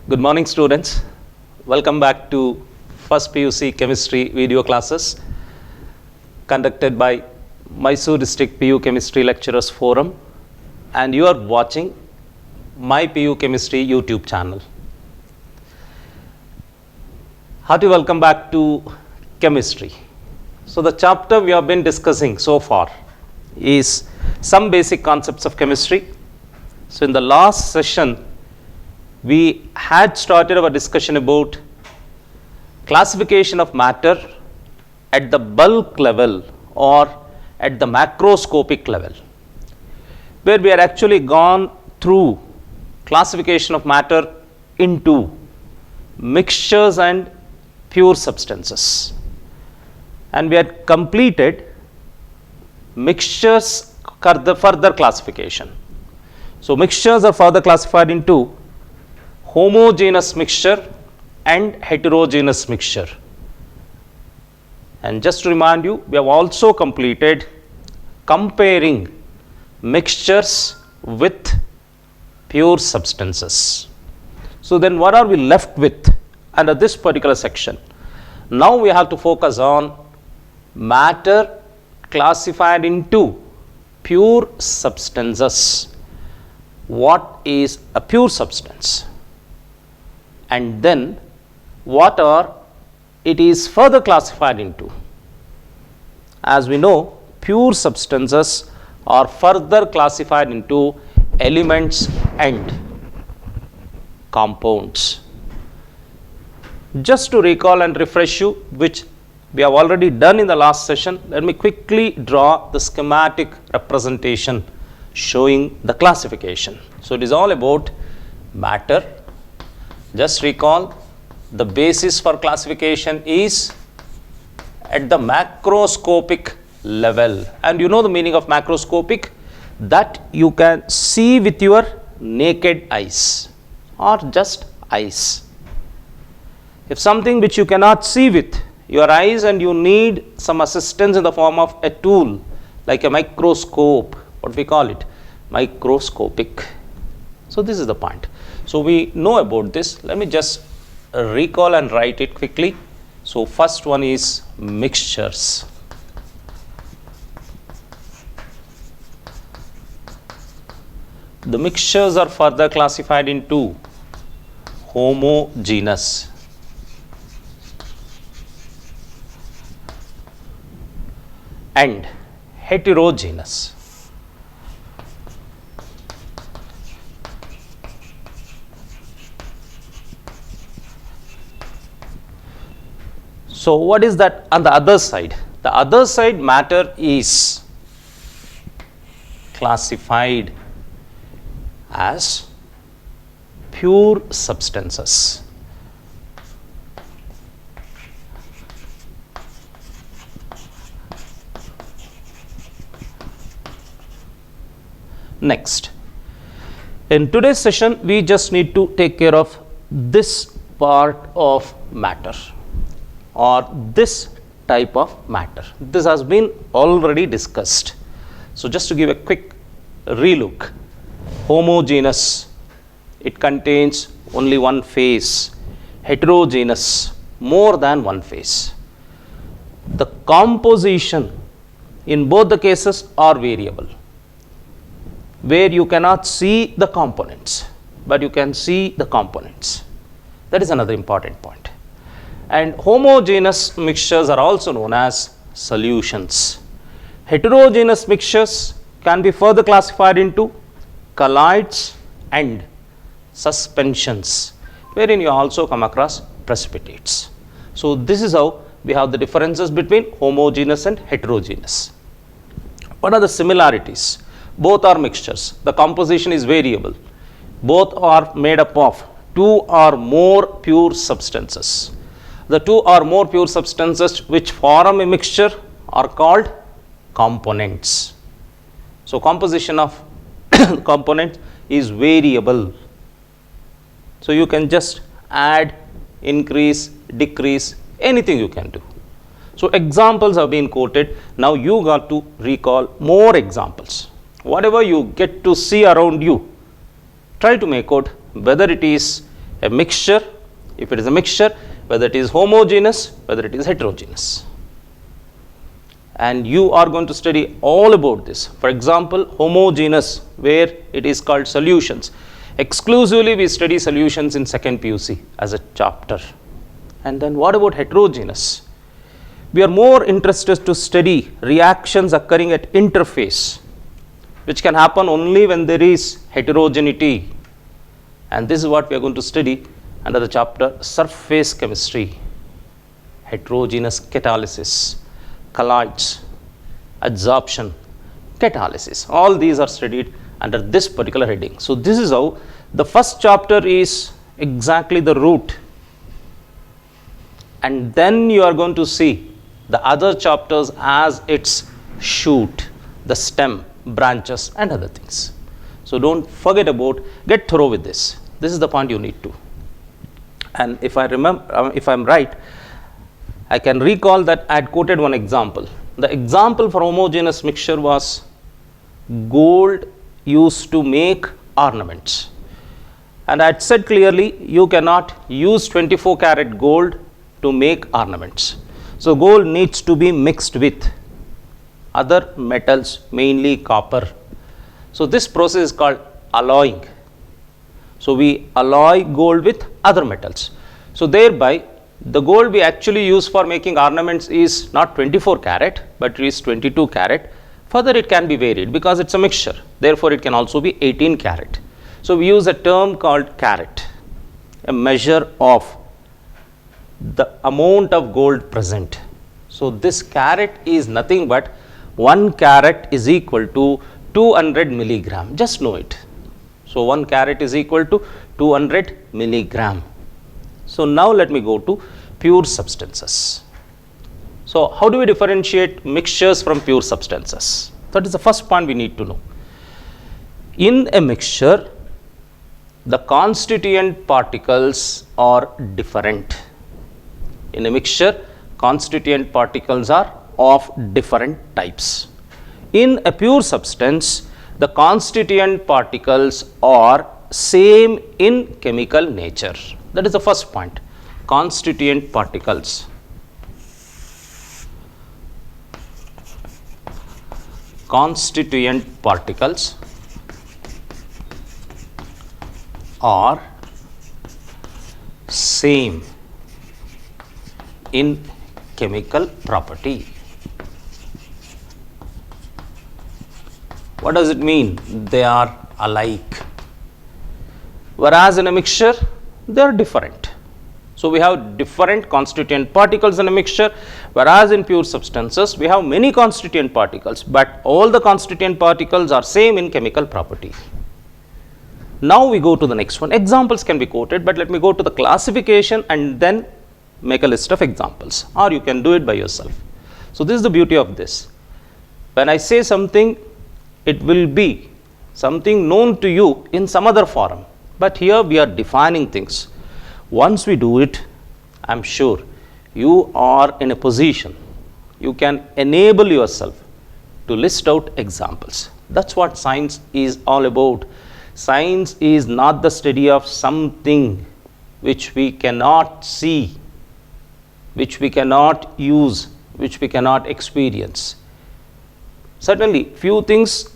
Good morning, students. Welcome back to First PUC Chemistry video classes conducted by Mysore District PU Chemistry Lecturers Forum, and you are watching My PU Chemistry YouTube channel. Hearty welcome back to chemistry. So the chapter we have been discussing so far is some basic concepts of chemistry. So in the last session, we had started our discussion about classification of matter at the bulk level or at the macroscopic level, where we had actually gone through classification of matter into mixtures and pure substances, and we had completed mixtures further classification. So mixtures are further classified into homogeneous mixture and heterogeneous mixture. And just to remind you, we have also completed comparing mixtures with pure substances. So then what are we left with under this particular section? Now we have to focus on matter classified into pure substances. What is a pure substance? And then what are it is further classified into. As we know, pure substances are further classified into elements and compounds. Just to recall and refresh you, which we have already done in the last session, let me quickly draw the schematic representation showing the classification. So it is all about matter. Just recall, the basis for classification is at the macroscopic level, and you know the meaning of macroscopic, that you can see with your naked eyes or just eyes. If something which you cannot see with your eyes and you need some assistance in the form of a tool like a microscope, what we call it, microscopic. So this is the point. So we know about this. Let me just recall and write it quickly. So first one is mixtures. The mixtures are further classified into homogeneous and heterogeneous. So what is that on the other side? The other side, matter is classified as pure substances. Next, in today's session, we just need to take care of this part of matter, or this type of matter. This has been already discussed. So just to give a quick relook, homogeneous, it contains only one phase. Heterogeneous, more than one phase. The composition in both the cases are variable, where you cannot see the components, but you can see the components. That is another important point. And homogeneous mixtures are also known as solutions. Heterogeneous mixtures can be further classified into colloids and suspensions, wherein you also come across precipitates. So this is how we have the differences between homogeneous and heterogeneous. What are the similarities? Both are mixtures. The composition is variable. Both are made up of two or more pure substances. The two or more pure substances which form a mixture are called components. So composition of component is variable. So you can just add, increase, decrease, anything you can do. So examples have been quoted. Now you got to recall more examples. Whatever you get to see around you, try to make out whether it is A mixture, if it is a mixture, whether it is homogeneous, whether it is heterogeneous. And you are going to study all about this. For example, homogeneous, where it is called solutions. Exclusively we study solutions in second PUC as a chapter. And then what about heterogeneous? We are more interested to study reactions occurring at interface, which can happen only when there is heterogeneity. And this is what we are going to study under the chapter surface chemistry, heterogeneous catalysis, colloids, adsorption, catalysis. All these are studied under this particular heading. So this is how the first chapter is exactly the root, and then you are going to see the other chapters as its shoot, the stem, branches and other things. So don't forget about, get thorough with this. This is the point you need to. And if I remember, if I am right, I can recall that I had quoted one example. The example for homogeneous mixture was gold used to make ornaments. And I had said clearly, you cannot use 24 karat gold to make ornaments. So gold needs to be mixed with other metals, mainly copper. So this process is called alloying. So we alloy gold with other metals. So thereby the gold we actually use for making ornaments is not 24 karat, but it is 22 karat. Further it can be varied because it's a mixture. Therefore it can also be 18 karat. So we use a term called carat, a measure of the amount of gold present. So this carat is nothing but 1 carat is equal to 200 milligram. Just know it. So 1 carat is equal to 200 milligram. So now let me go to pure substances. So how do we differentiate mixtures from pure substances? That is the first point we need to know. In a mixture, the constituent particles are different. In a mixture, constituent particles are of different types. In a pure substance, the constituent particles are same in chemical nature. That is the first point. Constituent particles. Constituent particles are same in chemical property. What does it mean? They are alike. Whereas in a mixture, they are different. So we have different constituent particles in a mixture, whereas in pure substances, we have many constituent particles, but all the constituent particles are same in chemical property. Now we go to the next one. Examples can be quoted, but let me go to the classification and then make a list of examples, or you can do it by yourself. So this is the beauty of this. When I say something, it will be something known to you in some other forum, but here we are defining things. Once we do it, I am sure you are in a position, you can enable yourself to list out examples. That's what science is all about. Science is not the study of something which we cannot see, which we cannot use, which we cannot experience. Certainly, few things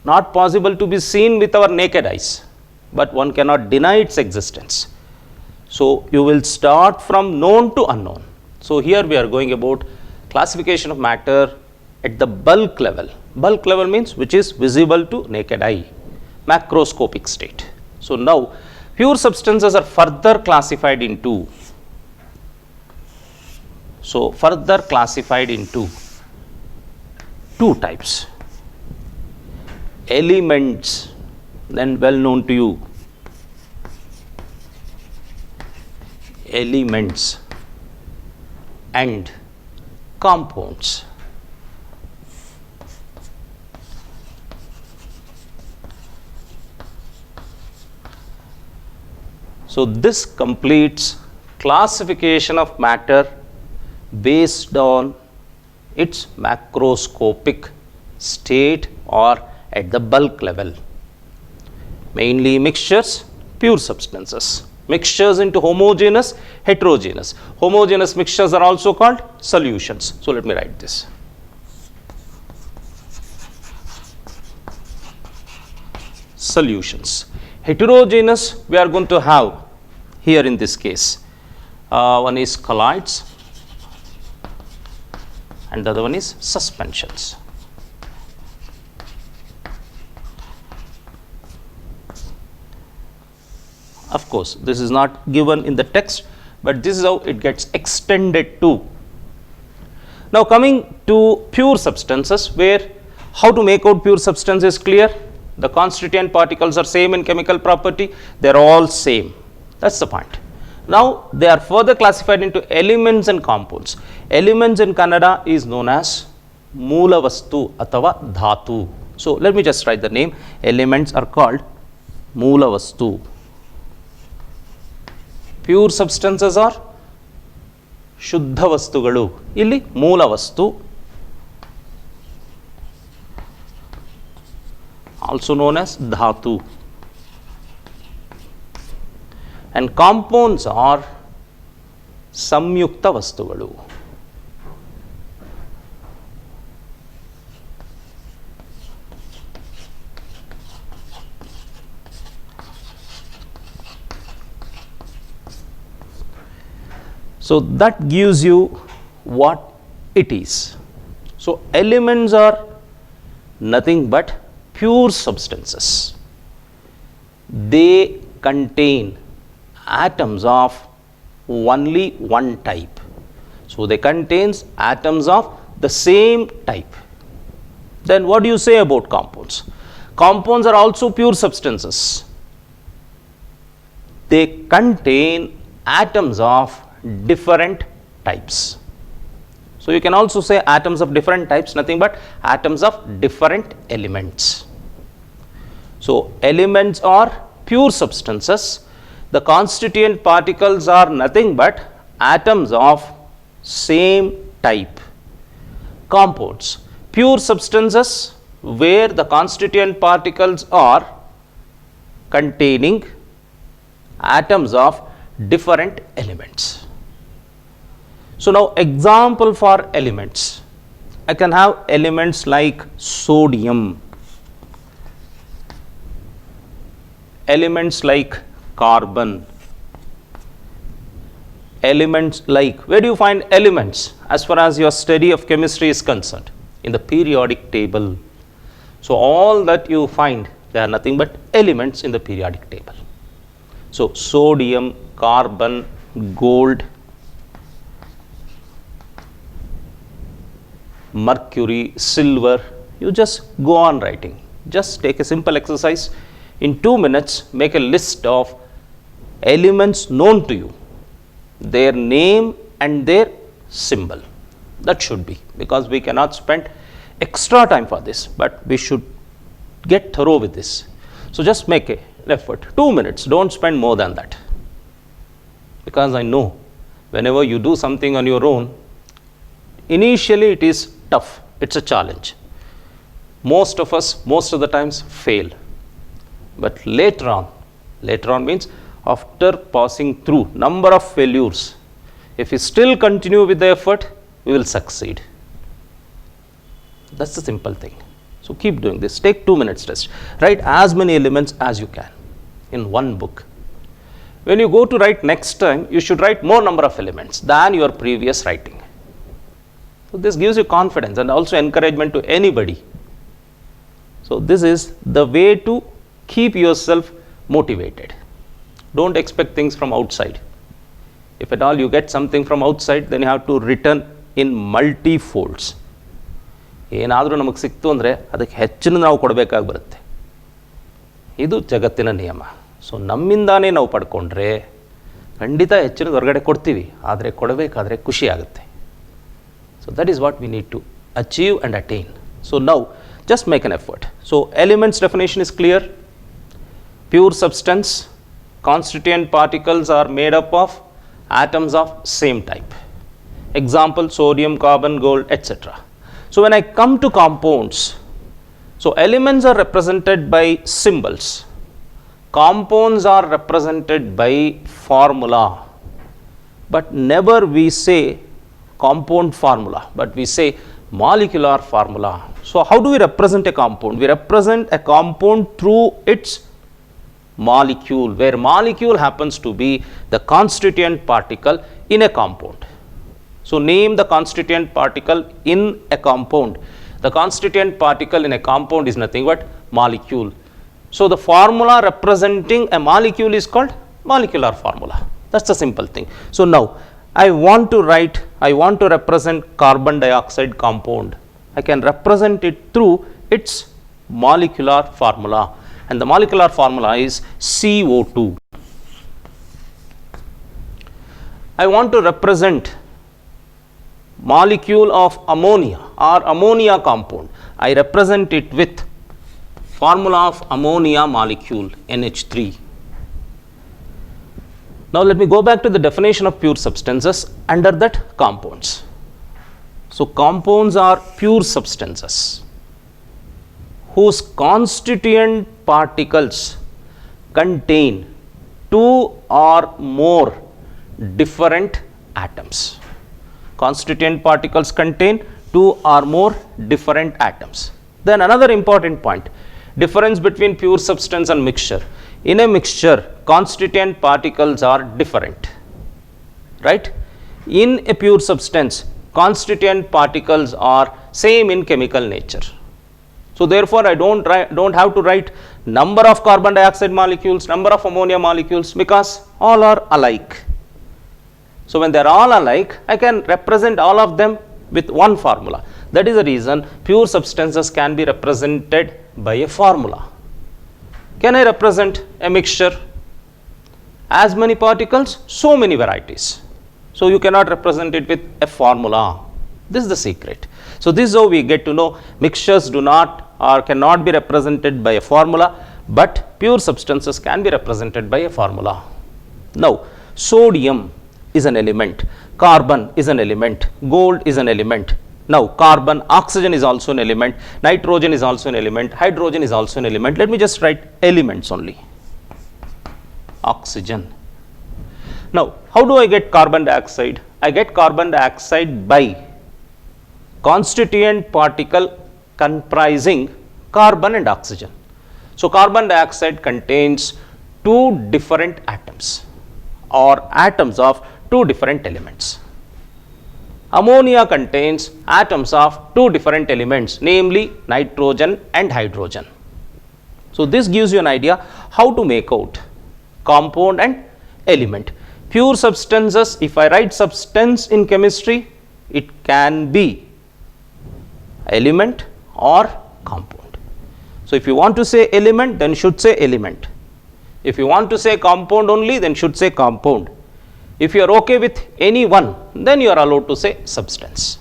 not possible to be seen with our naked eyes, but one cannot deny its existence. So you will start from known to unknown. So here we are going about classification of matter at the bulk level. Bulk level means which is visible to naked eye, macroscopic state. So now pure substances are further classified into, two types. Elements, then well known to you, elements and compounds. So this completes classification of matter based on its macroscopic state or at the bulk level. Mainly mixtures, pure substances. Mixtures into homogeneous, heterogeneous. Homogeneous mixtures are also called solutions. So let me write this. Solutions. Heterogeneous, we are going to have here in this case. One is colloids and the other one is suspensions. Of course, this is not given in the text, but this is how it gets extended to. Now coming to pure substances, where how to make out pure substance is clear. The constituent particles are same in chemical property, they are all same. That's the point. Now they are further classified into elements and compounds. Elements in Kannada is known as Moolavastu athava Dhatu. So let me just write the name. Elements are called Moolavastu. Pure substances are Shuddha Vastugalu. Illi Moolavastu, also known as Dhatu. And compounds are Samyukta Vastugalu. So that gives you what it is. So elements are nothing but pure substances. They contain atoms of only one type. So they contains atoms of the same type. Then what do you say about compounds? Compounds are also pure substances. They contain atoms of different types. So you can also say atoms of different types, nothing but atoms of different elements. So elements are pure substances. The constituent particles are nothing but atoms of same type. Compounds, pure substances where the constituent particles are containing atoms of different elements. So now example for elements. I can have elements like sodium, elements like carbon, elements like, where do you find elements as far as your study of chemistry is concerned? In the periodic table. So all that you find, they are nothing but elements in the periodic table. So sodium, carbon, gold, mercury, silver, you just go on writing. Just take a simple exercise. In 2 minutes, make a list of elements known to you, their name and their symbol. That should be, because we cannot spend extra time for this, but we should get thorough with this. So just make an effort. 2 minutes, don't spend more than that. Because I know whenever you do something on your own, initially it is tough, it's a challenge. Most of us, most of the times fail. But later on means after passing through number of failures, if we still continue with the effort, we will succeed. That's the simple thing. So keep doing this. Take 2 minutes test. Write as many elements as you can in one book. When you go to write next time, you should write more number of elements than your previous writing. So this gives you confidence and also encouragement to anybody. So this is the way to keep yourself motivated. Don't expect things from outside. If at all you get something from outside, then you have to return in multi-folds. ಏನಾದರೂ ನಮಗೆ ಸಿಕ್ತು ಅಂದರೆ ಅದಕ್ಕೆ ಹೆಚ್ಚಿನ ನಾವು ಕೊಡಬೇಕಾಗಿ ಬರುತ್ತೆ. ಇದು ಜಗತ್ತಿನ ನಿಯಮ. ಸೊ ನಮ್ಮಿಂದಾನೇ ನಾವು ಪಡ್ಕೊಂಡ್ರೆ ಖಂಡಿತ ಹೆಚ್ಚಿನದು ಹೊರಗಡೆ ಕೊಡ್ತೀವಿ, ಆದರೆ ಕೊಡಬೇಕಾದ್ರೆ ಖುಷಿ ಆಗುತ್ತೆ. So that is what we need to achieve and attain. So now just make an effort. So elements definition is clear. Pure substance, constituent particles are made up of atoms of same type. Example, sodium, carbon, gold, etc. So when I come to compounds, so elements are represented by symbols. compounds are represented by formula, but never we say compound formula, but we say molecular formula. So how do we represent a compound? We represent a compound through its molecule, where molecule happens to be the constituent particle in a compound. So name the constituent particle in a compound. The constituent particle in a compound is nothing but molecule. So the formula representing a molecule is called molecular formula. That's the simple thing. So now I want to represent carbon dioxide compound. I can represent it through its molecular formula, and the molecular formula is CO2. I want to represent molecule of ammonia or ammonia compound. I represent it with formula of ammonia molecule, NH3. Now let me go back to the definition of pure substances. Under that, compounds. So compounds are pure substances whose constituent particles contain two or more different atoms. Constituent particles contain two or more different atoms. Then another important point, difference between pure substance and mixture. In a mixture, constituent particles are different, right? In a pure substance, constituent particles are same in chemical nature. So therefore, I don't have to write number of carbon dioxide molecules, number of ammonia molecules, because all are alike. So when they are all alike, I can represent all of them with one formula. That is the reason pure substances can be represented by a formula. Can I represent a mixture? As many particles, so many varieties. So you cannot represent it with a formula. This is the secret. So this is how we get to know mixtures do not or cannot be represented by a formula, but pure substances can be represented by a formula. Now, sodium is an element, carbon is an element, gold is an element. Now carbon, oxygen is also an element, nitrogen is also an element, hydrogen is also an element. Let me just write elements only. Oxygen. Now how do I get carbon dioxide? I get carbon dioxide by constituent particle comprising carbon and oxygen. So carbon dioxide contains two different atoms or atoms of two different elements. Ammonia contains atoms of two different elements, namely nitrogen and hydrogen. So this gives you an idea how to make out compound and element. Pure substances, if I write substance in chemistry, it can be element or compound. So if you want to say element, then should say element. If you want to say compound only, then should say compound. If you are okay with any one, then you are allowed to say substance.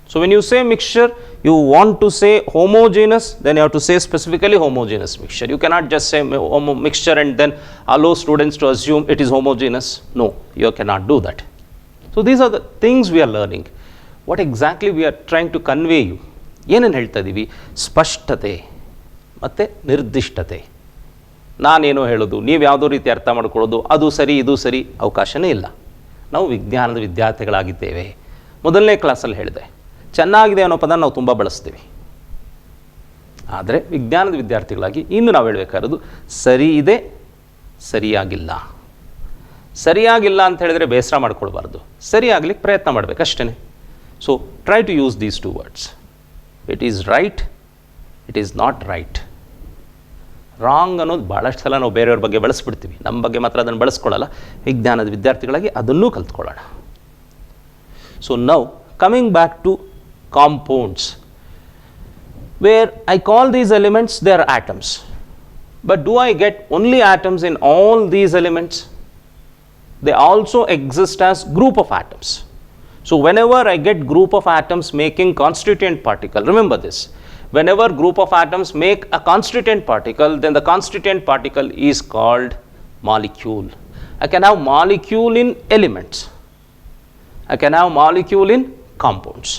So when you say mixture, you want to say homogeneous, then you have to say specifically homogeneous mixture. You cannot just say mixture and then allow students to assume it is homogeneous. No, you cannot do that. So these are the things we are learning. What exactly we are trying to convey you? ಏನೇನು ಹೇಳ್ತಾ ಇದ್ದೀವಿ? ಸ್ಪಷ್ಟತೆ ಮತ್ತು ನಿರ್ದಿಷ್ಟತೆ. ನಾನೇನೋ ಹೇಳೋದು, ನೀವು ಯಾವುದೋ ರೀತಿ ಅರ್ಥ ಮಾಡ್ಕೊಳ್ಳೋದು, ಅದು ಸರಿ ಇದು ಸರಿ ಅವಕಾಶನೇ ಇಲ್ಲ. ನಾವು ವಿಜ್ಞಾನದ ವಿದ್ಯಾರ್ಥಿಗಳಾಗಿದ್ದೇವೆ. ಮೊದಲನೇ ಕ್ಲಾಸಲ್ಲಿ ಹೇಳಿದೆ, ಚೆನ್ನಾಗಿದೆ ಅನ್ನೋ ಪದ ನಾವು ತುಂಬ ಬಳಸ್ತೀವಿ. ಆದರೆ ವಿಜ್ಞಾನದ ವಿದ್ಯಾರ್ಥಿಗಳಾಗಿ ಇನ್ನು ನಾವು ಹೇಳಬೇಕಾಗಿರೋದು ಸರಿ ಇದೆ, ಸರಿಯಾಗಿಲ್ಲ. ಸರಿಯಾಗಿಲ್ಲ ಅಂತ ಹೇಳಿದರೆ ಬೇಸರ ಮಾಡ್ಕೊಳ್ಬಾರ್ದು, ಸರಿಯಾಗಲಿಕ್ಕೆ ಪ್ರಯತ್ನ ಮಾಡಬೇಕು ಅಷ್ಟೇ. So try to use these two words. It is right, it is not right. Wrong ಅನ್ನೋದು ಭಾಳಷ್ಟು ಸಲ ನಾವು ಬೇರೆಯವ್ರ ಬಗ್ಗೆ ಬಳಸ್ಬಿಡ್ತೀವಿ, ನಮ್ಮ ಬಗ್ಗೆ ಮಾತ್ರ ಅದನ್ನು ಬಳಸ್ಕೊಳ್ಳಲ್ಲ. ವಿಜ್ಞಾನದ ವಿದ್ಯಾರ್ಥಿಗಳಾಗಿ ಅದನ್ನೂ ಕಲ್ತ್ಕೊಳ್ಳೋಣ. So now coming back to compounds, where I call these elements, they are atoms. But do I get only atoms in all these elements? They also exist as group of atoms. So whenever I get group of atoms making constituent particle, remember this, whenever group of atoms make a constituent particle, then the constituent particle is called molecule. I can have molecule in elements, I can have molecule in compounds.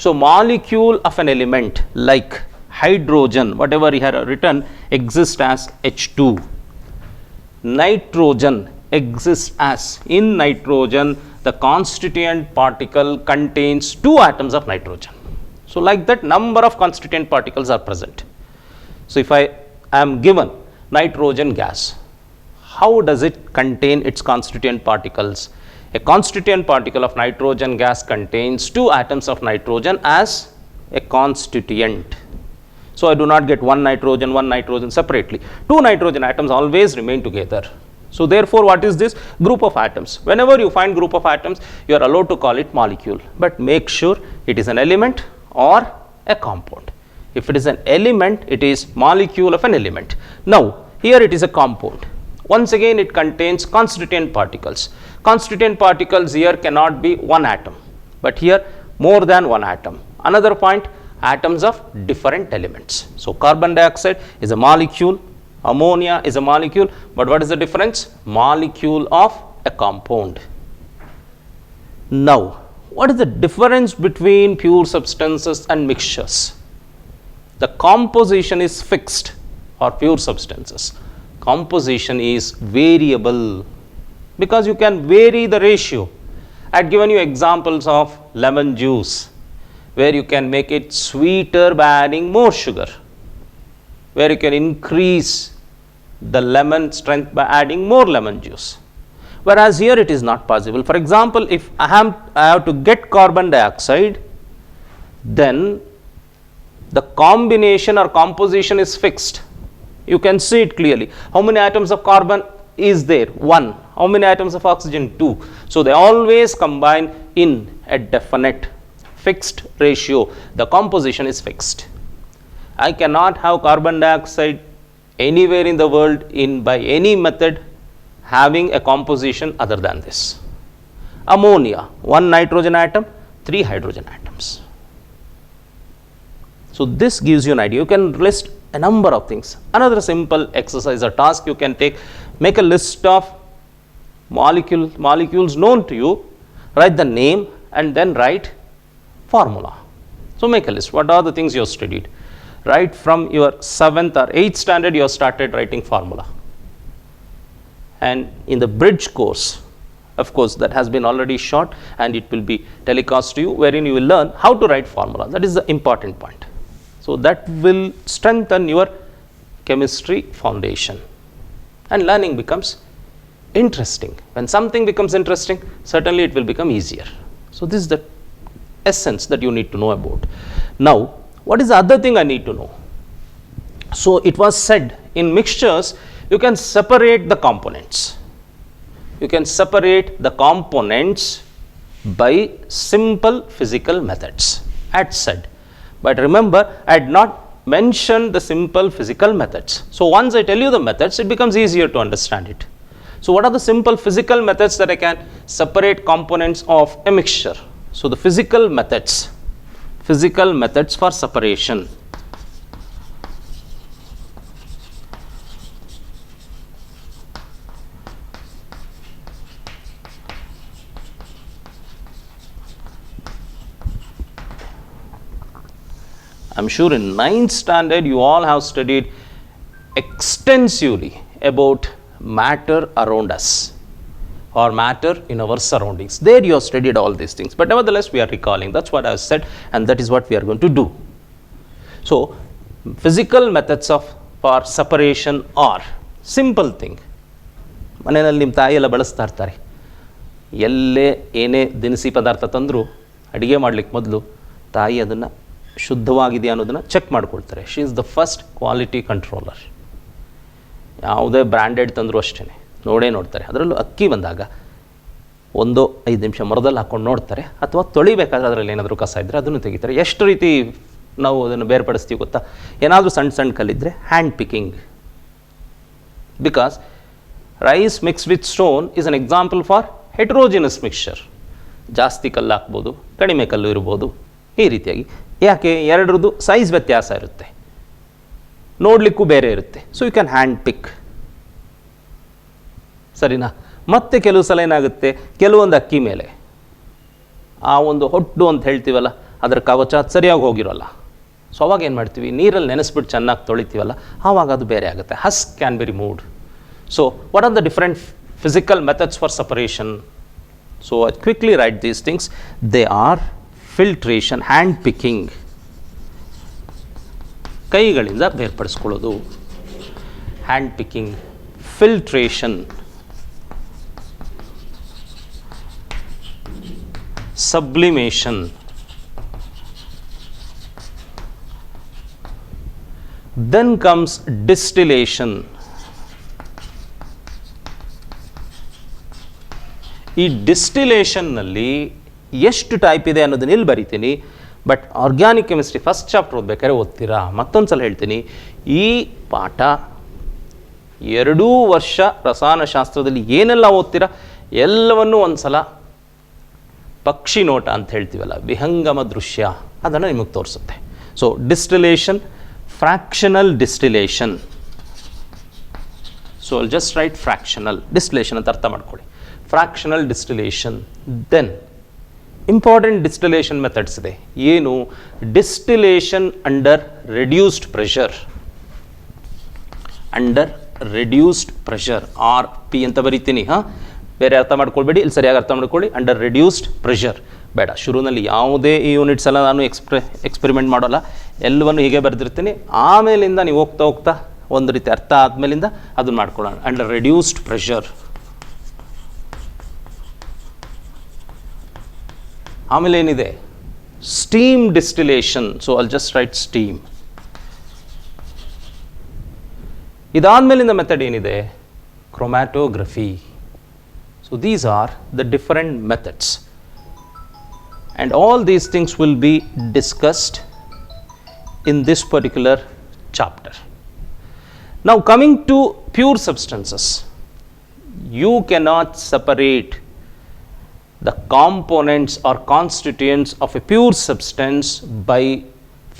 So molecule of an element like hydrogen, whatever he had written, exists as H2. Nitrogen exists as, in nitrogen, the constituent particle contains 2 atoms of nitrogen. So, like that, number of constituent particles are present. So, if I am given nitrogen gas, how does it contain its constituent particles? A constituent particle of nitrogen gas contains 2 atoms of nitrogen as a constituent. So, I do not get one nitrogen separately. 2 nitrogen atoms always remain together. So, therefore, what is this? Group of atoms. Whenever you find group of atoms, you are allowed to call it molecule, but make sure it is an element or a compound. If it is an element, it is molecule of an element. Now, here it is a compound. Once again, it contains constituent particles. Constituent particles here cannot be one atom, but here more than one atom. Another point, atoms of different elements. So, carbon dioxide is a molecule, ammonia is a molecule, but what is the difference? Molecule of a compound. Now, what is the difference between pure substances and mixtures? The composition is fixed for pure substances. Composition is variable because you can vary the ratio. I had given you examples of lemon juice, where you can make it sweeter by adding more sugar, where you can increase the lemon strength by adding more lemon juice. Whereas here it is not possible. For example, if I have to get carbon dioxide, then the combination or composition is fixed. You can see it clearly. How many atoms of carbon is there? 1. How many atoms of oxygen? 2. So, they always combine in a definite fixed ratio. The composition is fixed. I cannot have carbon dioxide anywhere in the world by any method having a composition other than this. Ammonia, 1 nitrogen atom, 3 hydrogen atoms. So, this gives you an idea. You can list a number of things. Another simple exercise or task you can take, make a list of molecules known to you, write the name and then write formula. So, make a list. What are the things you have studied? Right from your 7th or 8th standard, you have started writing formula. And in the bridge course, of course, that has been already shot and it will be telecast to you, wherein you will learn how to write formula. That is the important point. So, that will strengthen your chemistry foundation and learning becomes interesting. When something becomes interesting, certainly it will become easier. So, this is the essence that you need to know about. Now, what is the other thing I need to know? So, it was said in mixtures, you can separate the components. You can separate the components by simple physical methods. I had said. But remember, I had not mentioned the simple physical methods. So, once I tell you the methods, it becomes easier to understand it. So, what are the simple physical methods that I can separate components of a mixture? So, the physical methods for separation. I am sure in 9th standard you all have studied extensively about matter around us or matter in our surroundings. There you have studied all these things, but nevertheless we are recalling. That is what I have said and that is what we are going to do. So, physical methods for separation are simple thing. ಮನೆಯಲ್ಲಿ ನಿಮ್ಮ ತಾಯಿ ಎಲ್ಲ ಬಳಸ್ತಾ ಇರ್ತಾರೆ. ಎಲ್ಲೇ ಏನೇ ದಿನಸಿ ಪದಾರ್ಥ ತಂದರೂ ಅಡಿಗೆ ಮಾಡಲಿಕ್ಕೆ ಮೊದಲು ತಾಯಿ ಅದನ್ನು ಶುದ್ಧವಾಗಿದೆಯಾ ಅನ್ನೋದನ್ನು ಚೆಕ್ ಮಾಡ್ಕೊಳ್ತಾರೆ. She is the first quality controller. ಯಾವುದೇ ಬ್ರ್ಯಾಂಡೆಡ್ ತಂದರೂ ಅಷ್ಟೇ ನೋಡ್ತಾರೆ. ಅದರಲ್ಲೂ ಅಕ್ಕಿ ಬಂದಾಗ 1-5 ನಿಮಿಷ ಮರದಲ್ಲಿ ಹಾಕ್ಕೊಂಡು ನೋಡ್ತಾರೆ, ಅಥವಾ ತೊಳಿಬೇಕಾದ್ರೆ ಅದರಲ್ಲಿ ಏನಾದರೂ ಕಸ ಇದ್ದರೆ ಅದನ್ನು ತೆಗಿತಾರೆ. ಎಷ್ಟು ರೀತಿ ನಾವು ಅದನ್ನು ಬೇರ್ಪಡಿಸ್ತೀವಿ ಗೊತ್ತಾ? ಏನಾದರೂ ಸಣ್ಣ ಕಲ್ಲಿದ್ದರೆ hand picking. Because rice mix with stone is an example for heterogeneous mixture. ಜಾಸ್ತಿ ಕಲ್ಲು ಹಾಕ್ಬೋದು, ಕಡಿಮೆ ಕಲ್ಲು ಇರ್ಬೋದು, ಈ ರೀತಿಯಾಗಿ. ಯಾಕೆ? ಎರಡರದ್ದು ಸೈಜ್ ವ್ಯತ್ಯಾಸ ಇರುತ್ತೆ, ನೋಡಲಿಕ್ಕೂ ಬೇರೆ ಇರುತ್ತೆ. ಸೊ ಯು ಕ್ಯಾನ್ ಹ್ಯಾಂಡ್ ಪಿಕ್. ಸರಿನಾ? ಮತ್ತೆ ಕೆಲವು ಸಲ ಏನಾಗುತ್ತೆ, ಕೆಲವೊಂದು ಅಕ್ಕಿ ಮೇಲೆ ಆ ಒಂದು ಹೊಟ್ಟು ಅಂತ ಹೇಳ್ತೀವಲ್ಲ, ಅದರ ಕವಚ ಸರಿಯಾಗಿ ಹೋಗಿರೋಲ್ಲ. ಸೊ ಅವಾಗ ಏನು ಮಾಡ್ತೀವಿ, ನೀರಲ್ಲಿ ನೆನೆಸ್ಬಿಟ್ಟು ಚೆನ್ನಾಗಿ ತೊಳಿತೀವಲ್ಲ, ಆವಾಗ ಅದು ಬೇರೆ ಆಗುತ್ತೆ. Husk can be removed. So what are the different physical methods for separation? So I quickly write these things. They are filtration, hand picking, ಕೈಗಳಿಂದ ಬೇರ್ಪಡಿಸ್ಕೊಳ್ಳೋದು, hand picking, filtration, sublimation, then comes distillation. ಈ ಡಿಸ್ಟಿಲೇಷನ್ನಲ್ಲಿ ಎಷ್ಟು type ಇದೆ ಅನ್ನೋದನ್ನ ಇಲ್ಲಿ ಬರಿತೀನಿ, but organic chemistry first chapter ಓದ್ಬೇಕಾದ್ರೆ ಓದ್ತೀರಾ. ಮತ್ತೊಂದು ಸಲ ಹೇಳ್ತೀನಿ, ಈ ಪಾಠ 2 ವರ್ಷ ರಸಾಯನಶಾಸ್ತ್ರದಲ್ಲಿ ಏನೆಲ್ಲ ಓದ್ತೀರಾ ಎಲ್ಲವನ್ನೂ ಒಂದು ಸಲ ಪಕ್ಷಿ ನೋಟ ಅಂತ ಹೇಳ್ತೀವಲ್ಲ, ವಿಹಂಗಮ ದೃಶ್ಯ, ಅದನ್ನು ನಿಮಗೆ ತೋರಿಸುತ್ತೆ. So distillation, fractional distillation. So I'll just write fractional distillation ಅಂತ ಅರ್ಥ ಮಾಡ್ಕೊಳ್ಳಿ. Fractional distillation. Then important distillation methods ಇದೆ. ಏನು? Distillation under reduced pressure. Under reduced pressure, R P ಅಂತ ಬರೀತೀನಿ. ಬೇರೆ ಅರ್ಥ ಮಾಡ್ಕೊಳ್ಬೇಡಿ, ಇಲ್ಲಿ ಸರಿಯಾಗಿ ಅರ್ಥ ಮಾಡ್ಕೊಳ್ಳಿ. ಅಂಡರ್ ರೆಡ್ಯೂಸ್ಡ್ ಪ್ರೆಷರ್ ಬೇಡ, ಶುರುವಿನಲ್ಲಿ ಯಾವುದೇ ಈ ಯೂನಿಟ್ಸ್ ಎಲ್ಲ ನಾನು ಎಕ್ಸ್ಪೆರಿಮೆಂಟ್ ಮಾಡೋಲ್ಲ, ಎಲ್ಲವನ್ನು ಹೀಗೆ ಬರೆದಿರ್ತೀನಿ. ಆಮೇಲಿಂದ ನೀವು ಹೋಗ್ತಾ ಹೋಗ್ತಾ ಒಂದು ರೀತಿ ಅರ್ಥ ಆದಮೇಲಿಂದ ಅದನ್ನು ಮಾಡ್ಕೊಳ್ಳೋಣ. Under reduced pressure. ಆಮೇಲೆ ಏನಿದೆ? Steam distillation. So I'll just write steam. ಇದಾದಮೇಲಿಂದ ಮೆಥಡ್ ಏನಿದೆ? Chromatography. So these are the different methods and all these things will be discussed in this particular chapter. Now coming to pure substances, you cannot separate the components or constituents of a pure substance by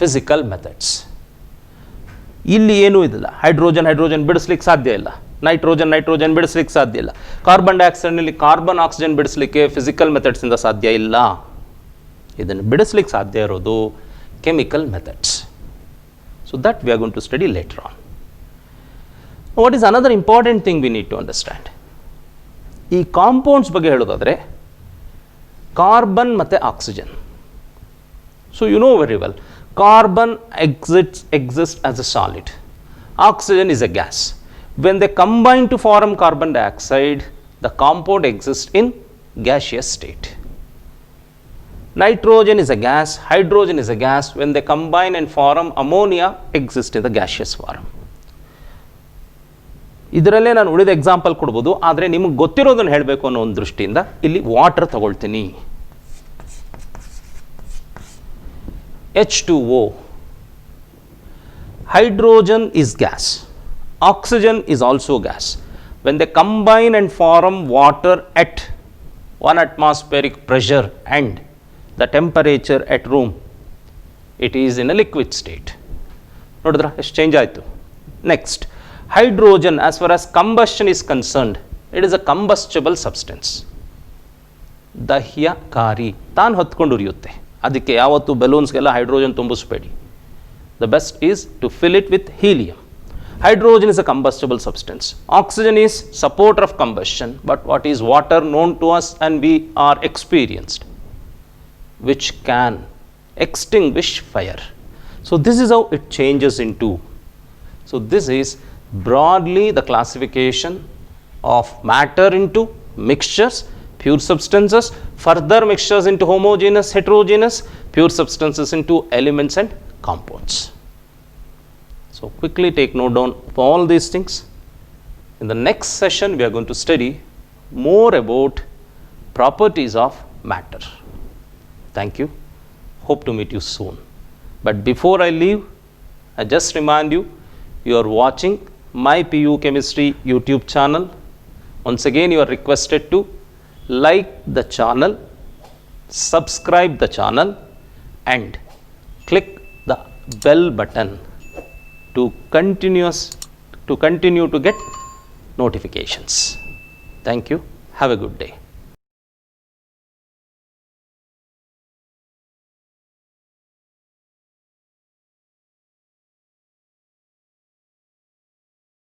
physical methods. ಇಲ್ಲಿ ಏನೂ ಇದಿಲ್ಲ. Hydrogen ಬಿಡಿಸ್ಲಿಕ್ಕೆ ಸಾಧ್ಯ ಇಲ್ಲ, nitrogen ಬಿಡಿಸ್ಲಿಕ್ಕೆ ಸಾಧ್ಯ ಇಲ್ಲ, carbon ಡೈಆಕ್ಸೈಡ್ನಲ್ಲಿ carbon oxygen ಬಿಡಿಸ್ಲಿಕ್ಕೆ physical ಮೆಥಡ್ಸಿಂದ ಸಾಧ್ಯ ಇಲ್ಲ. ಇದನ್ನು ಬಿಡಿಸ್ಲಿಕ್ಕೆ ಸಾಧ್ಯ ಇರೋದು chemical methods. So that we are going to study later on. What is another important thing we need to understand? ಈ ಕಾಂಪೌಂಡ್ಸ್ ಬಗ್ಗೆ ಹೇಳೋದಾದರೆ ಕಾರ್ಬನ್ ಮತ್ತು oxygen. So you know very well, carbon exists as a solid, oxygen is a gas. When they combine to form carbon dioxide, the compound exists in gaseous state. Nitrogen is a gas, hydrogen is a gas. When they combine and form ammonia, exist in the gaseous form. ಇದರಲ್ಲೇ ನಾನು ಉಳಿದ example ಕೊಡ್ಬೋದು, ಆದರೆ ನಿಮಗೆ ಗೊತ್ತಿರೋದನ್ನು ಹೇಳಬೇಕು ಅನ್ನೋ ಒಂದು ದೃಷ್ಟಿಯಿಂದ ಇಲ್ಲಿ ವಾಟರ್ ತಗೊಳ್ತೀನಿ. H2O. Hydrogen is gas, oxygen is also gas. When they combine and form water at 1 atmospheric pressure and the temperature at room, it is in a liquid state. ನೋಡಿದ್ರ ಎಷ್ಟು ಚೇಂಜ್ ಆಯಿತು. Next hydrogen, as far as combustion is concerned, it is a combustible substance. ದಹ್ಯಕಾರಿ, ತಾನು ಹೊತ್ಕೊಂಡು ಉರಿಯುತ್ತೆ. ಅದಕ್ಕೆ ಯಾವತ್ತು ಬಲೂನ್ಸ್ಗೆಲ್ಲ ಹೈಡ್ರೋಜನ್ ತುಂಬಿಸ್ಬೇಡಿ. The best is to fill it with helium. Hydrogen is a combustible substance. Oxygen is supporter of combustion, but what is water known to us and we are experienced, which can extinguish fire. So this is how it changes into. So this is broadly the classification of matter into mixtures, pure substances, further mixtures into homogeneous, heterogeneous, pure substances into elements and compounds. So quickly take note down of all these things. In the next session we are going to study more about properties of matter. Thank you. Hope to meet you soon. But before I leave, I just remind you, you are watching my PU Chemistry YouTube channel. Once again you are requested to like the channel, subscribe the channel and click the bell button to continue to get notifications. Thank you. Have a good day.